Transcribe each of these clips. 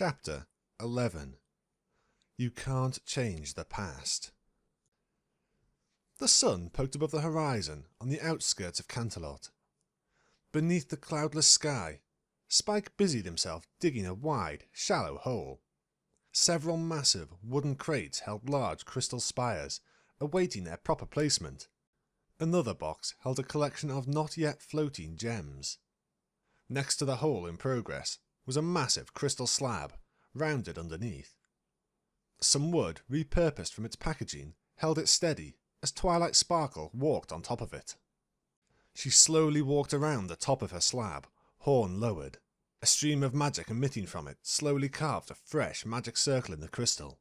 Chapter 11. You can't change the past. The sun poked above the horizon on the outskirts of Canterlot. Beneath the cloudless sky, Spike busied himself digging a wide, shallow hole. Several massive wooden crates held large crystal spires, awaiting their proper placement. Another box held a collection of not yet floating gems. Next to the hole in progress was a massive crystal slab, rounded underneath. Some wood, repurposed from its packaging, held it steady as Twilight Sparkle walked on top of it. She slowly walked around the top of her slab, horn lowered. A stream of magic emitting from it slowly carved a fresh magic circle in the crystal.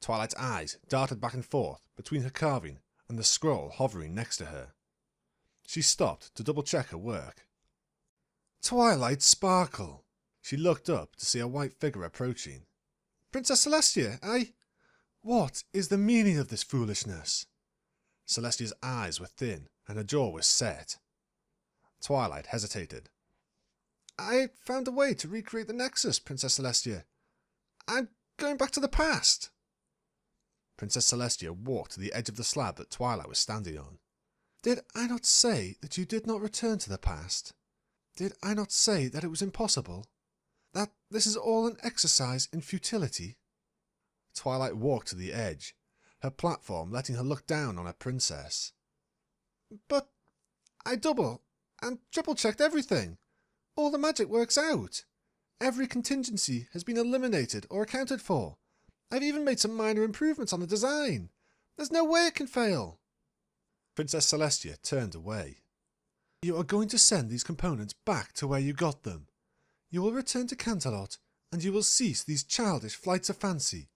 Twilight's eyes darted back and forth between her carving and the scroll hovering next to her. She stopped to double-check her work. Twilight Sparkle! She looked up to see a white figure approaching. Princess Celestia, What is the meaning of this foolishness? Celestia's eyes were thin and her jaw was set. Twilight hesitated. I found a way to recreate the nexus, Princess Celestia. I'm going back to the past. Princess Celestia walked to the edge of the slab that Twilight was standing on. Did I not say that you did not return to the past? Did I not say that it was impossible? That this is all an exercise in futility? Twilight walked to the edge, her platform letting her look down on her princess. But I double and triple-checked everything. All the magic works out. Every contingency has been eliminated or accounted for. I've even made some minor improvements on the design. There's no way it can fail. Princess Celestia turned away. You are going to send these components back to where you got them. You will return to Canterlot, and you will cease these childish flights of fancy.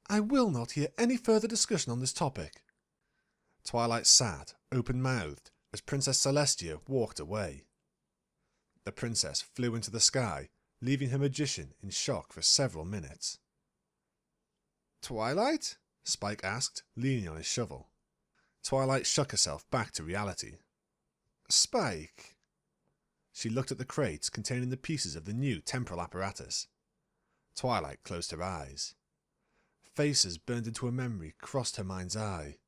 I will not hear any further discussion on this topic. Twilight sat, open-mouthed, as Princess Celestia walked away. The princess flew into the sky, leaving her magician in shock for several minutes. Twilight? Spike asked, leaning on his shovel. Twilight shook herself back to reality. Spike. She looked at the crates containing the pieces of the new temporal apparatus. Twilight closed her eyes. Faces burned into her memory crossed her mind's eye.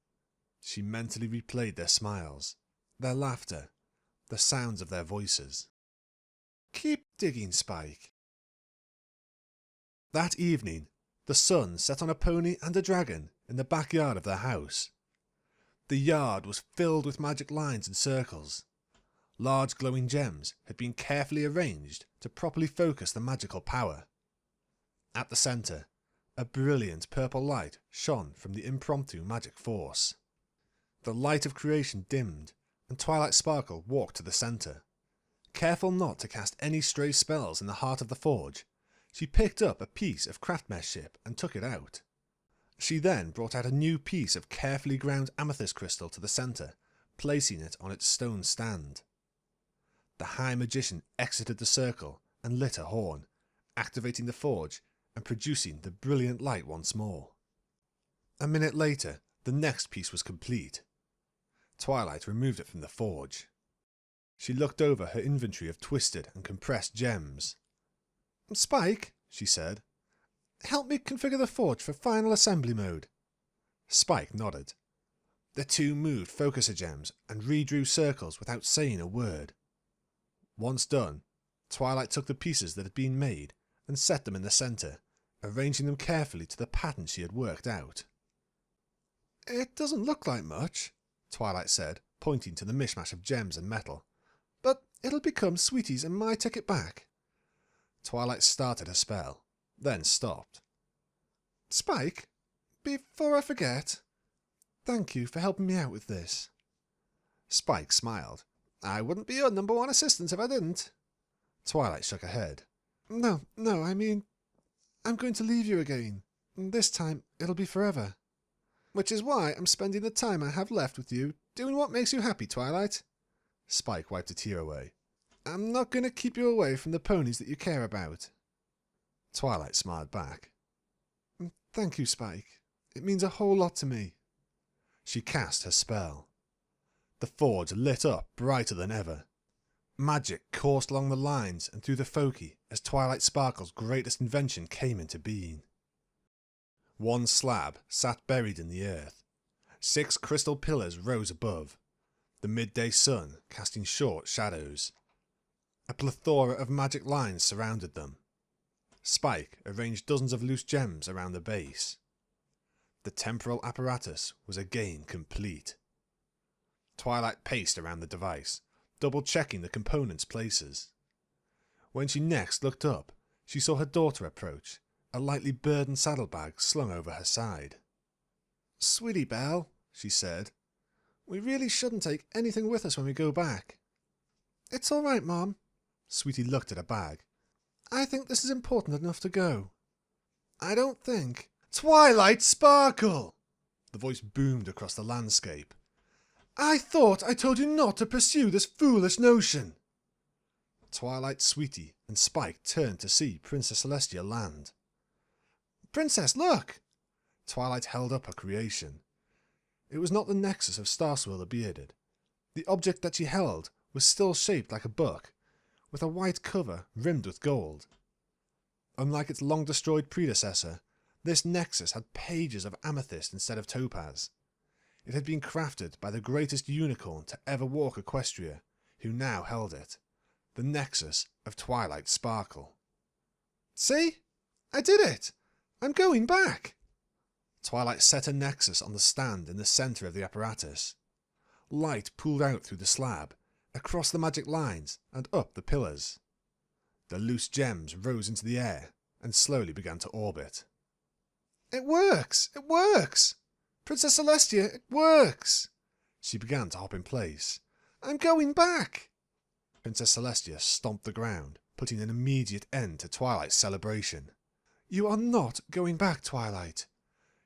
She mentally replayed their smiles, their laughter, the sounds of their voices. Keep digging, Spike. That evening, the sun set on a pony and a dragon in the backyard of their house. The yard was filled with magic lines and circles. Large glowing gems had been carefully arranged to properly focus the magical power. At the centre, a brilliant purple light shone from the impromptu magic force. The light of creation dimmed, and Twilight Sparkle walked to the centre. Careful not to cast any stray spells in the heart of the forge, she picked up a piece of craftsmanship and took it out. She then brought out a new piece of carefully ground amethyst crystal to the centre, placing it on its stone stand. The High Magician exited the circle and lit a horn, activating the forge and producing the brilliant light once more. A minute later, the next piece was complete. Twilight removed it from the forge. She looked over her inventory of twisted and compressed gems. Spike, she said, help me configure the forge for final assembly mode. Spike nodded. The two moved focuser gems and redrew circles without saying a word. Once done, Twilight took the pieces that had been made and set them in the centre, arranging them carefully to the pattern she had worked out. It doesn't look like much, Twilight said, pointing to the mishmash of gems and metal, but it'll become Sweetie's and my take it back. Twilight started her spell, then stopped. Spike, before I forget, thank you for helping me out with this. Spike smiled. I wouldn't be your #1 assistant if I didn't. Twilight shook her head. No, I mean, I'm going to leave you again. This time, it'll be forever. Which is why I'm spending the time I have left with you doing what makes you happy, Twilight. Spike wiped a tear away. I'm not going to keep you away from the ponies that you care about. Twilight smiled back. Thank you, Spike. It means a whole lot to me. She cast her spell. The forge lit up brighter than ever. Magic coursed along the lines and through the foci as Twilight Sparkle's greatest invention came into being. One slab sat buried in the earth. 6 crystal pillars rose above, the midday sun casting short shadows. A plethora of magic lines surrounded them. Spike arranged dozens of loose gems around the base. The temporal apparatus was again complete. Twilight paced around the device, double-checking the components' places. When she next looked up, she saw her daughter approach, a lightly burdened saddlebag slung over her side. "Sweetie Belle," she said, "we really shouldn't take anything with us when we go back." "It's all right, Mom." Sweetie looked at her bag. "I think this is important enough to go." "I don't think—" "Twilight Sparkle!" The voice boomed across the landscape. "I thought I told you not to pursue this foolish notion." Twilight, Sweetie, and Spike turned to see Princess Celestia land. "Princess, look!" Twilight held up her creation. It was not the nexus of Starswirl the Bearded. The object that she held was still shaped like a book, with a white cover rimmed with gold. Unlike its long-destroyed predecessor, this nexus had pages of amethyst instead of topaz. It had been crafted by the greatest unicorn to ever walk Equestria, who now held it. The nexus of Twilight Sparkle. "See? I did it! I'm going back!" Twilight set her nexus on the stand in the centre of the apparatus. Light pooled out through the slab, across the magic lines, and up the pillars. The loose gems rose into the air and slowly began to orbit. "It works! It works! Princess Celestia, it works!" She began to hop in place. "I'm going back!" Princess Celestia stomped the ground, putting an immediate end to Twilight's celebration. "You are not going back, Twilight.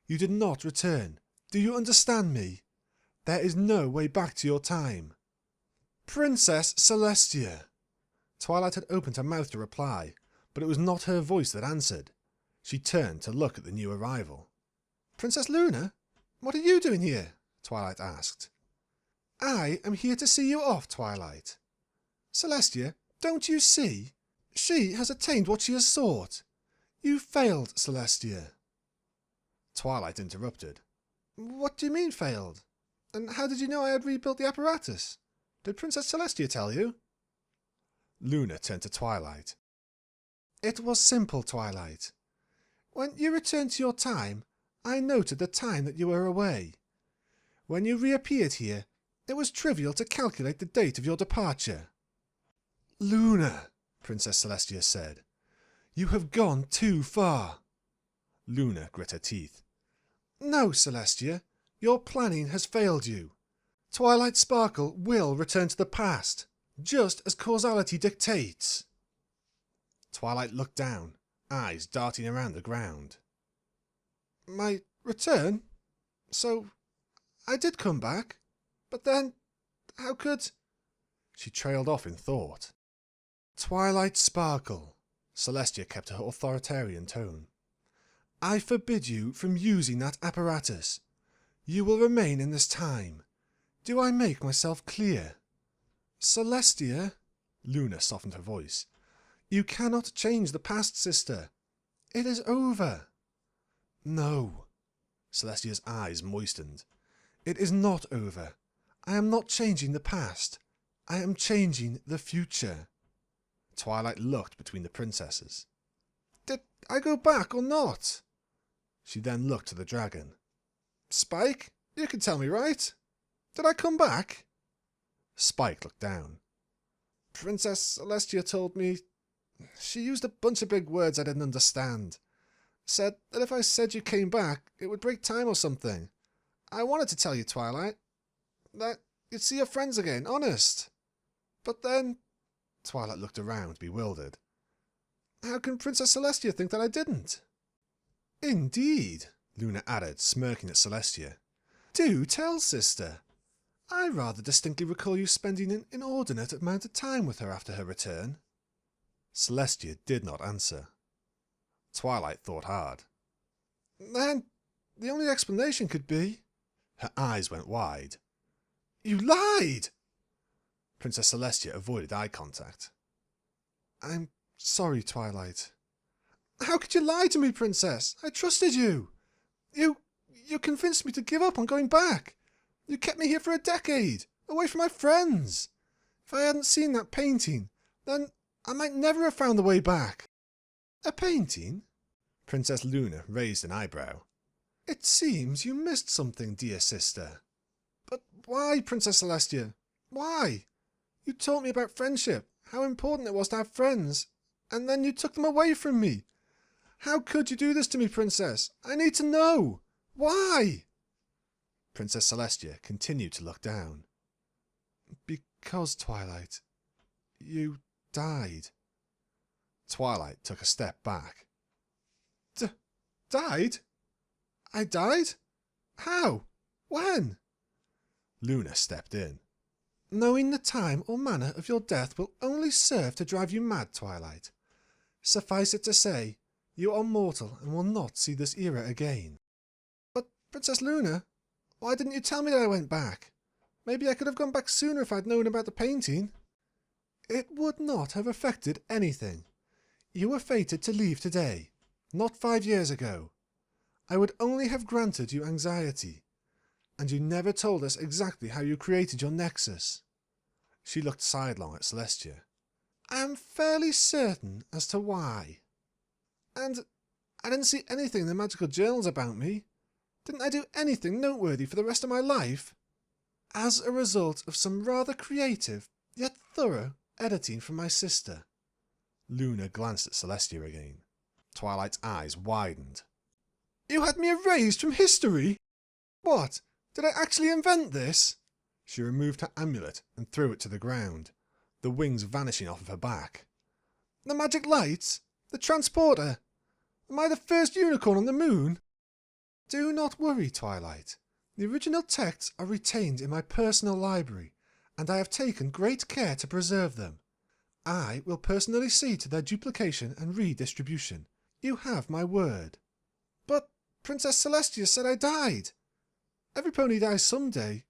You did not return. Do you understand me? There is no way back to your time." "Princess Celestia!" Twilight had opened her mouth to reply, but it was not her voice that answered. She turned to look at the new arrival. "Princess Luna? What are you doing here?" Twilight asked. "I am here to see you off, Twilight. Celestia, don't you see? She has attained what she has sought. You failed, Celestia." Twilight interrupted. "What do you mean, failed? And how did you know I had rebuilt the apparatus? Did Princess Celestia tell you?" Luna turned to Twilight. "It was simple, Twilight. When you returned to your time, I noted the time that you were away. When you reappeared here, it was trivial to calculate the date of your departure." "Luna," Princess Celestia said, "you have gone too far." Luna grit her teeth. "No, Celestia, your planning has failed you. Twilight Sparkle will return to the past, just as causality dictates." Twilight looked down, eyes darting around the ground. "My return? So, I did come back? But then, how could—" She trailed off in thought. "Twilight Sparkle," Celestia kept her authoritarian tone. "I forbid you from using that apparatus. You will remain in this time. Do I make myself clear?" "Celestia," Luna softened her voice, "you cannot change the past, sister. It is over." "No." Celestia's eyes moistened. "It is not over. I am not changing the past. I am changing the future." Twilight looked between the princesses. "Did I go back or not?" She then looked to the dragon. "Spike, you can tell me, right? Did I come back?" Spike looked down. "Princess Celestia told me. She used a bunch of big words I didn't understand. Said that if I said you came back, it would break time or something. I wanted to tell you, Twilight, that you'd see your friends again, honest. But then—" Twilight looked around, bewildered. "How can Princess Celestia think that I didn't?" "Indeed," Luna added, smirking at Celestia. "Do tell, sister. I rather distinctly recall you spending an inordinate amount of time with her after her return." Celestia did not answer. Twilight thought hard. "Then the only explanation could be—" Her eyes went wide. "You lied!" Princess Celestia avoided eye contact. I'm sorry, Twilight. How could you lie to me, Princess? I trusted you. You convinced me to give up on going back. You kept me here for a decade, away from my friends. If I hadn't seen that painting, then I might never have found the way back. A painting? Princess Luna raised an eyebrow. It seems you missed something, dear sister. But why, Princess Celestia? Why? You taught me about friendship, how important it was to have friends, and then you took them away from me. How could you do this to me, Princess? I need to know. Why? Princess Celestia continued to look down. Because, Twilight, you died. Twilight took a step back. Died? I died? How? When? Luna stepped in. Knowing the time or manner of your death will only serve to drive you mad, Twilight. Suffice it to say, you are mortal and will not see this era again. But, Princess Luna, why didn't you tell me that I went back? Maybe I could have gone back sooner if I'd known about the painting. It would not have affected anything. You were fated to leave today, not 5 years ago. I would only have granted you anxiety. And you never told us exactly how you created your nexus. She looked sidelong at Celestia. I am fairly certain as to why. And I didn't see anything in the magical journals about me. Didn't I do anything noteworthy for the rest of my life? As a result of some rather creative, yet thorough, editing from my sister. Luna glanced at Celestia again. Twilight's eyes widened. You had me erased from history? What? Did I actually invent this? She removed her amulet and threw it to the ground, the wings vanishing off of her back. The magic lights? The transporter? Am I the first unicorn on the moon? Do not worry, Twilight. The original texts are retained in my personal library, and I have taken great care to preserve them. I will personally see to their duplication and redistribution. You have my word. But Princess Celestia said I died. Every pony dies someday.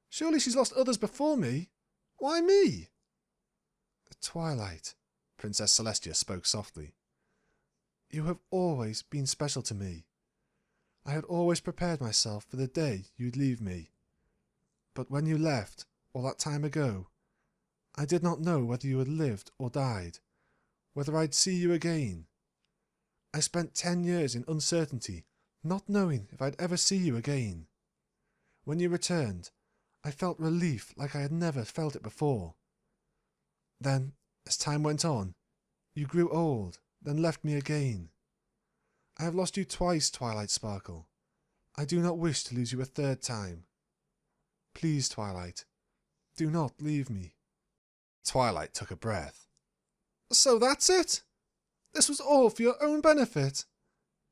Surely she's lost others before me. Why me? Twilight, Princess Celestia spoke softly. You have always been special to me. I had always prepared myself for the day you'd leave me. But when you left, all that time ago, I did not know whether you had lived or died, whether I'd see you again. I spent 10 years in uncertainty, not knowing if I'd ever see you again. When you returned, I felt relief like I had never felt it before. Then, as time went on, you grew old, then left me again. I have lost you twice, Twilight Sparkle. I do not wish to lose you a third time. Please, Twilight, do not leave me. Twilight took a breath. So that's it? This was all for your own benefit?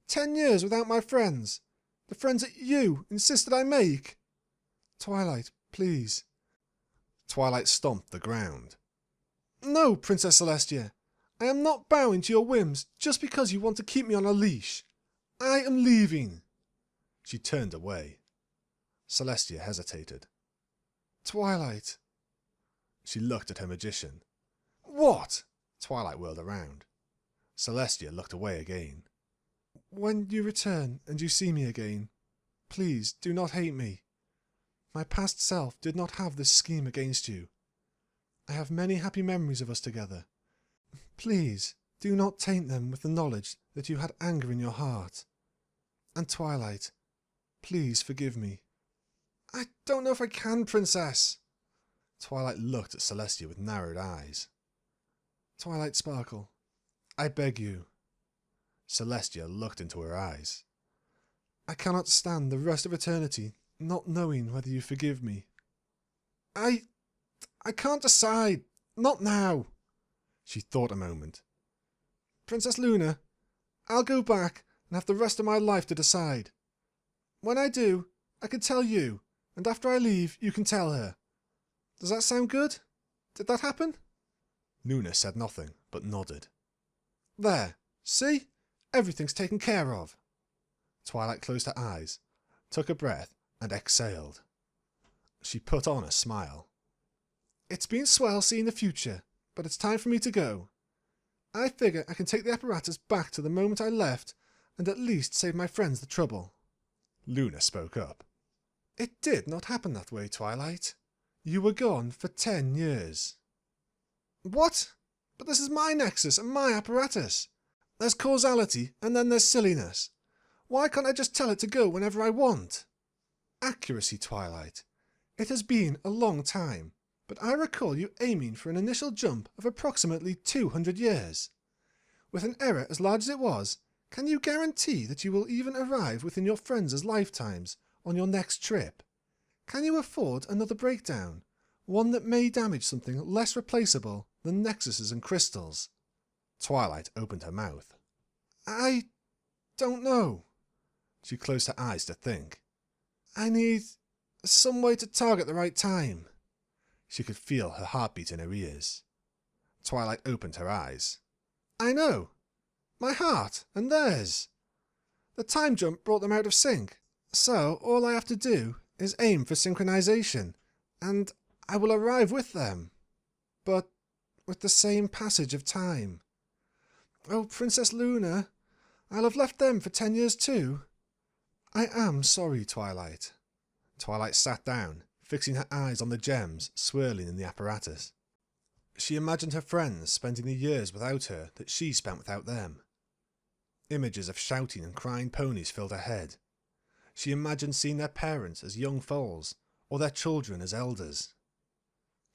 10 years without my friends, the friends that you insisted I make? Twilight, please. Twilight stomped the ground. No, Princess Celestia. I am not bowing to your whims just because you want to keep me on a leash. I am leaving. She turned away. Celestia hesitated. Twilight. She looked at her magician. What? Twilight whirled around. Celestia looked away again. When you return and you see me again, please do not hate me. My past self did not have this scheme against you. I have many happy memories of us together. Please do not taint them with the knowledge that you had anger in your heart. And Twilight, please forgive me. I don't know if I can, Princess. Twilight looked at Celestia with narrowed eyes. Twilight Sparkle, I beg you. Celestia looked into her eyes. I cannot stand the rest of eternity not knowing whether you forgive me. I can't decide. Not now. She thought a moment. Princess Luna, I'll go back and have the rest of my life to decide. When I do, I can tell you, and after I leave, you can tell her. Does that sound good? Did that happen? Luna said nothing, but nodded. There, see? Everything's taken care of. Twilight closed her eyes, took a breath, and exhaled. She put on a smile. It's been swell seeing the future, but it's time for me to go. I figure I can take the apparatus back to the moment I left and at least save my friends the trouble. Luna spoke up. It did not happen that way, Twilight. You were gone for 10 years. What? But this is my nexus and my apparatus. There's causality and then there's silliness. Why can't I just tell it to go whenever I want? Accuracy, Twilight. It has been a long time, but I recall you aiming for an initial jump of approximately 200 years. With an error as large as it was, can you guarantee that you will even arrive within your friends' lifetimes on your next trip? Can you afford another breakdown, one that may damage something less replaceable than nexuses and crystals? Twilight opened her mouth. I don't know. She closed her eyes to think. I need some way to target the right time. She could feel her heartbeat in her ears. Twilight opened her eyes. I know. My heart and theirs. The time jump brought them out of sync, so all I have to do is aim for synchronization, and I will arrive with them. But with the same passage of time. Oh, Princess Luna, I'll have left them for 10 years too. I am sorry, Twilight. Twilight sat down, fixing her eyes on the gems swirling in the apparatus. She imagined her friends spending the years without her that she spent without them. Images of shouting and crying ponies filled her head. She imagined seeing their parents as young foals, or their children as elders.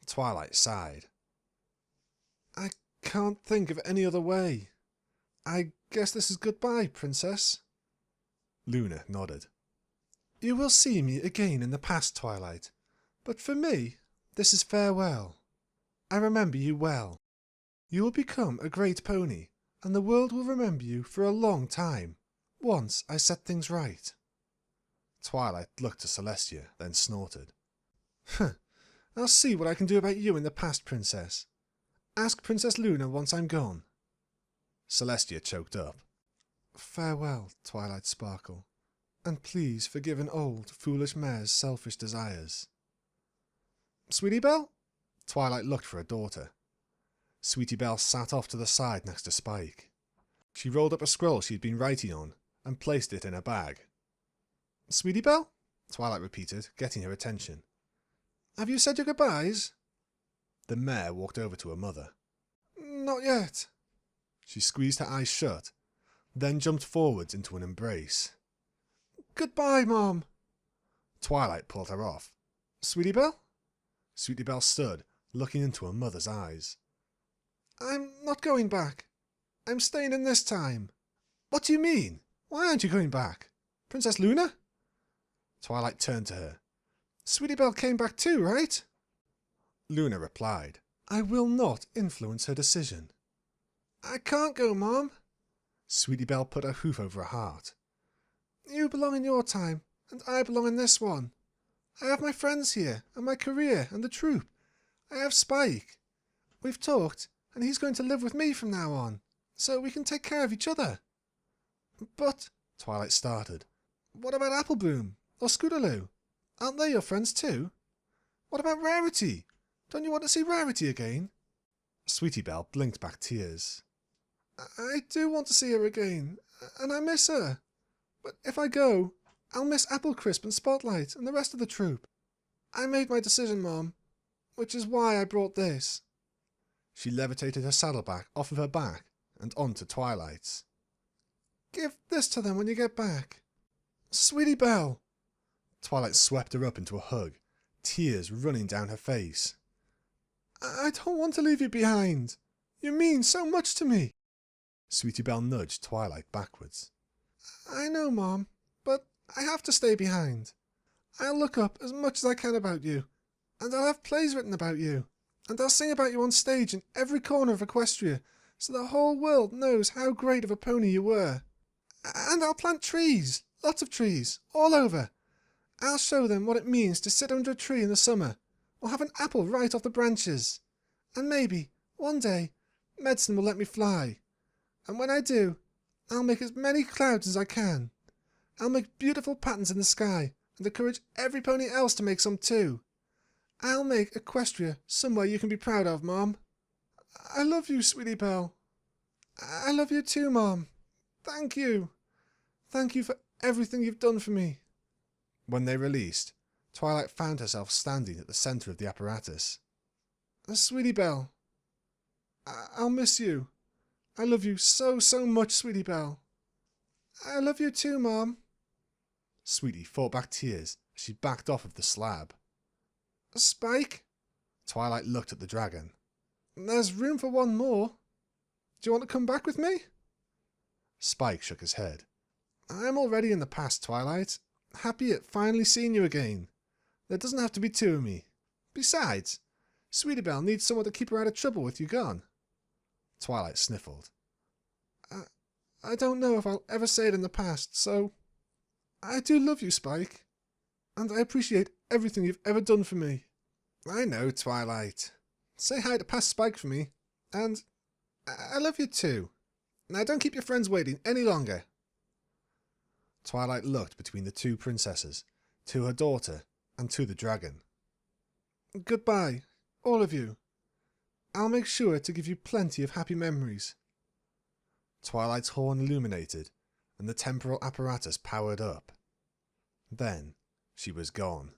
Twilight sighed. I can't think of any other way. I guess this is goodbye, Princess. Luna nodded. You will see me again in the past, Twilight, but for me, this is farewell. I remember you well. You will become a great pony, and the world will remember you for a long time, once I set things right. Twilight looked to Celestia, then snorted. I'll see what I can do about you in the past, Princess. Ask Princess Luna once I'm gone. Celestia choked up. Farewell, Twilight Sparkle, and please forgive an old, foolish mare's selfish desires. Sweetie Belle? Twilight looked for her daughter. Sweetie Belle sat off to the side next to Spike. She rolled up a scroll she had been writing on and placed it in her bag. Sweetie Belle? Twilight repeated, getting her attention. Have you said your goodbyes? The mare walked over to her mother. Not yet. She squeezed her eyes shut, then jumped forwards into an embrace. Goodbye, Mom. Twilight pulled her off. Sweetie Belle? Sweetie Belle stood, looking into her mother's eyes. I'm not going back. I'm staying in this time. What do you mean? Why aren't you going back? Princess Luna? Twilight turned to her. Sweetie Belle came back too, right? Luna replied, I will not influence her decision. I can't go, Mom. Sweetie Belle put her hoof over her heart. You belong in your time, and I belong in this one. I have my friends here, and my career, and the troupe. I have Spike. We've talked, and he's going to live with me from now on, so we can take care of each other. But, Twilight started, what about Apple Bloom, or Scootaloo? Aren't they your friends too? What about Rarity? Don't you want to see Rarity again? Sweetie Belle blinked back tears. I do want to see her again, and I miss her. But if I go, I'll miss Apple Crisp and Spotlight and the rest of the troupe. I made my decision, Mom, which is why I brought this. She levitated her saddleback off of her back and onto Twilight's. Give this to them when you get back. Sweetie Belle. Twilight swept her up into a hug, tears running down her face. I don't want to leave you behind. You mean so much to me. Sweetie Belle nudged Twilight backwards. I know, Mom, but I have to stay behind. I'll look up as much as I can about you, and I'll have plays written about you, and I'll sing about you on stage in every corner of Equestria, so the whole world knows how great of a pony you were. And I'll plant trees, lots of trees, all over. I'll show them what it means to sit under a tree in the summer, or have an apple right off the branches. And maybe, one day, medicine will let me fly. And when I do, I'll make as many clouds as I can. I'll make beautiful patterns in the sky, and encourage every pony else to make some too. I'll make Equestria somewhere you can be proud of, Mom. I love you, sweetie Belle. I love you too, Mom. Thank you. Thank you for everything you've done for me. When they released, Twilight found herself standing at the centre of the apparatus. Sweetie Belle, I'll miss you. I love you so, so much, Sweetie Belle. I love you too, Mom. Sweetie fought back tears as she backed off of the slab. Spike? Twilight looked at the dragon. There's room for one more. Do you want to come back with me? Spike shook his head. I'm already in the past, Twilight. Happy at finally seeing you again. There doesn't have to be two of me. Besides, Sweetie Belle needs someone to keep her out of trouble with you gone. Twilight sniffled. I don't know if I'll ever say it in the past, so I do love you, Spike. And I appreciate everything you've ever done for me. I know, Twilight. Say hi to past Spike for me. And I love you too. Now don't keep your friends waiting any longer. Twilight looked between the two princesses, to her daughter, and to the dragon. Goodbye, all of you. I'll make sure to give you plenty of happy memories. Twilight's horn illuminated, and the temporal apparatus powered up. Then she was gone.